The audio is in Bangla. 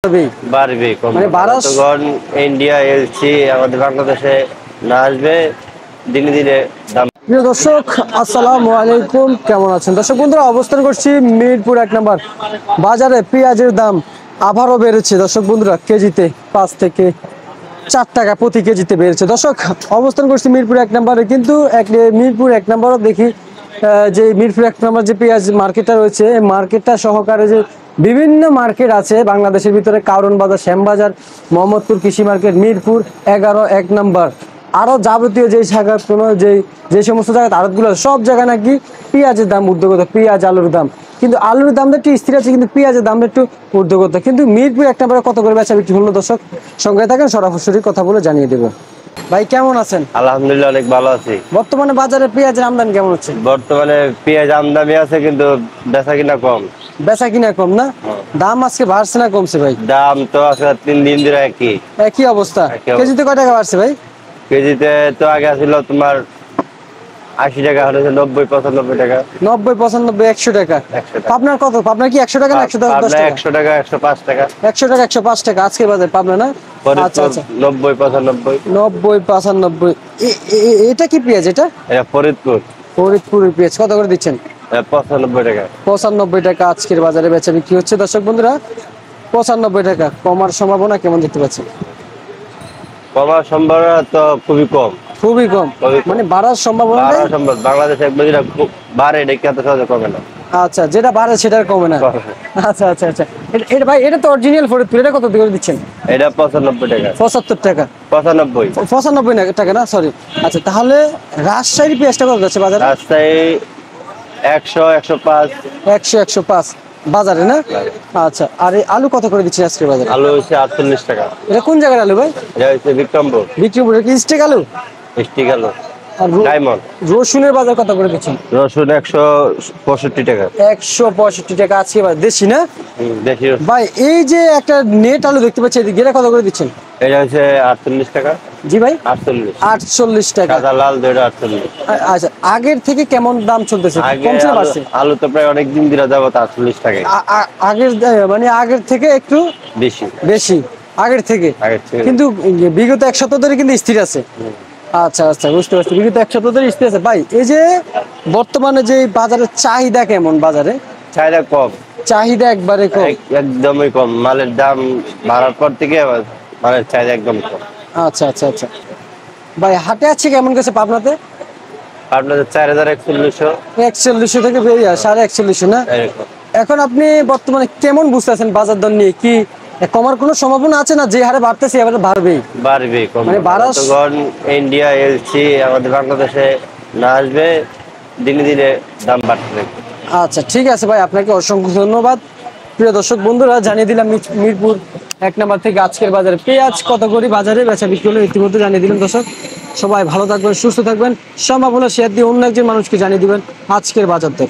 বাড়বে মানে তখন ইন্ডিয়া এলসি আমাদের বাংলাদেশে না আসবে দিনে দিনে দাম। প্রিয় দর্শক আসসালামু আলাইকুম, কেমন আছেন দর্শক বন্ধুরা? অবস্থান করছি মিরপুর 1 নম্বর বাজারে। পেঁয়াজের দাম আবারও বেড়েছে দর্শক বন্ধুরা, কেজিতে 5 থেকে 4 টাকা প্রতি কেজিতে বেড়েছে। দর্শক অবস্থান করছি মিরপুর 1 নম্বরে, কিন্তু মিরপুর 1 নম্বরও দেখি যে মিরপুর 1 নম্বর যে পেঁয়াজ মার্কেটটা রয়েছে, এই মার্কেটটা সহকারে যে বিভিন্ন মার্কেট আছে বাংলাদেশের ভিতরে, কারণ বাজার, শ্যামবাজার, মোহাম্মদপুর কৃষি মার্কেট, মিরপুর 11 1 নম্বর, আরও যাবতীয় যে জায়গা কোনো যে সমস্ত জায়গায় আড়তগুলো সব জায়গায় নাকি পেঁয়াজের দাম ঊর্ধ্বগত, পেঁয়াজ আলুর দাম। কিন্তু আলুর দামটা একটু স্থির আছে, কিন্তু পেঁয়াজের দামটা একটু ঊর্ধ্বগত। কিন্তু মিরপুর 1 নম্বরে কত করে বেচা বিক্রি হলো দর্শক? সঙ্গে থাকেন, সরাসরি কথা বলে জানিয়ে দেবো। ভাই কেমন আছেন? আলহামদুলিল্লাহ অনেক ভালো আছি। বর্তমানে বাজারে পেঁয়াজের আমদানি কেমন হচ্ছে? বর্তমানে পেঁয়াজ আমদানি আছে কিন্তু বেচা কিনা কম। বেচা কিনা কম না? দাম আজকে বাড়ছে না কমছে ভাই? দাম তো আছে 3 দিন ধরে একই অবস্থা। কেজিতে কয় টাকা বাড়ছে ভাই? কেজিতে তো আগে ছিল তোমার 80 টাকা, হচ্ছে 90 95 টাকা। 90 95 100 টাকা। পাবনার কত? পাবনার কি 100 টাকা না 110 টাকা? 100 টাকা 105 টাকা। 100 টাকা 105 টাকা আজকে বাজারে পাবনা না? আচ্ছা আচ্ছা, 90 95। 90 95। এটা কি পেঁয়াজ? এটা ফরিদপুরের পেঁয়াজ। কত করে দিচ্ছেন? 95 টাকা। 95 টাকা আজকের বাজারে বেচা বিক্রি হচ্ছে দর্শক বন্ধুরা। 95 টাকা। কমার সম্ভাবনা কেমন দেখতে পাচ্ছেন? কমার সম্ভাবনা তো খুবই কম। খুবই কম, মানে বাড়ার সম্ভাবনা নেই। বাংলাদেশে একবার যেটা বাড়ে এটা এত সহজে কমে না। আচ্ছা, যেটা বাড়ে সেটা কমে না। আচ্ছা আচ্ছা আচ্ছা, এটা ভাই, এটা তো অরিজিনাল ফরিদপুর। এটা কত করে দিচ্ছেন? এটা 95 টাকা। 75 টাকা। 95 টাকা না, সরি। আচ্ছা, তাহলে রাজশাহীর পেঁয়াজটা কত যাচ্ছে বাজারে? রাজশাহী 100 105। 100 105 বাজারে না? আচ্ছা, আর এই আলু কত করে দিচ্ছেন আজকে বাজারে? আলু হচ্ছে 48 টাকা। এটা কোন জায়গার আলু ভাই? এটা হচ্ছে বিক্রমপুর। বিক্রমপুরের কি স্টেক আলু? স্টিক আলু। আর ডায়মন্ড। রসুনের বাজার কত করে দিচ্ছেন? রসুন 165 টাকা। 165 টাকা আজকে বাজার। দেশি না? দেশি রসুন। ভাই এই যে একটা নেট আলু দেখতে পাচ্ছি, এদিকে এটা কত করে দিচ্ছেন? এটা হচ্ছে 48 টাকা। জি ভাই, 48 টাকা। সাদা লাল দুটো 48। আচ্ছা, আগের থেকে কেমন দাম চলতেছে? কমছে না বাড়ছে? আলু তো প্রায় অনেক দিন ধরে যাবত 48 টাকা। আগের মানে আগের থেকে একটু বেশি বেশি আগের থেকে, কিন্তু বিগত 1 সপ্তাহ ধরে কিন্তু স্থির আছে। আচ্ছা আচ্ছা, বুঝতে পারছি, বিগত 1 সপ্তাহ ধরে স্থির আছে। ভাই এই যে বর্তমানে যে বাজারের চাহিদা কেমন? বাজারে চাহিদা কম। চাহিদা একবারে কম, একদমই কম। মালের দাম বাড়ার পর থেকে মালের চাহিদা একদম কম। আচ্ছা আচ্ছা আচ্ছা। ভাই হাটে আছে কেমন গেছে পাবনাতে? আপনাদের 4140। 4100 থেকে বেরিয়ে 4150 না? এখন আপনি বর্তমানে কেমন বুঝতেছেন বাজার দর নিয়ে? কি কমার কোনো সম্ভাবনা আছে না? যে হারে বাড়তেছে এবারে বাড়বে। মানে তখন ইন্ডিয়া এলসি আমাদের বাংলাদেশে না আসবে দিনে দিনে দাম বাড়তে থাকবে। আচ্ছা ঠিক আছে ভাই, আপনাকে অসংখ্য ধন্যবাদ। প্রিয় দর্শক বন্ধুরা, জানিয়ে দিলাম মিরপুর 1 নম্বর থেকে আজকের বাজারে পেঁয়াজ কত করে বাজারে বেচা বিক্রি হলো, ইতিমধ্যে জানিয়ে দিলাম। দর্শক সবাই ভালো থাকবেন, সুস্থ থাকবেন, সম্ভাবনা শেয়ার দিয়ে অন্য একজন মানুষকে জানিয়ে দিবেন আজকের বাজার দর।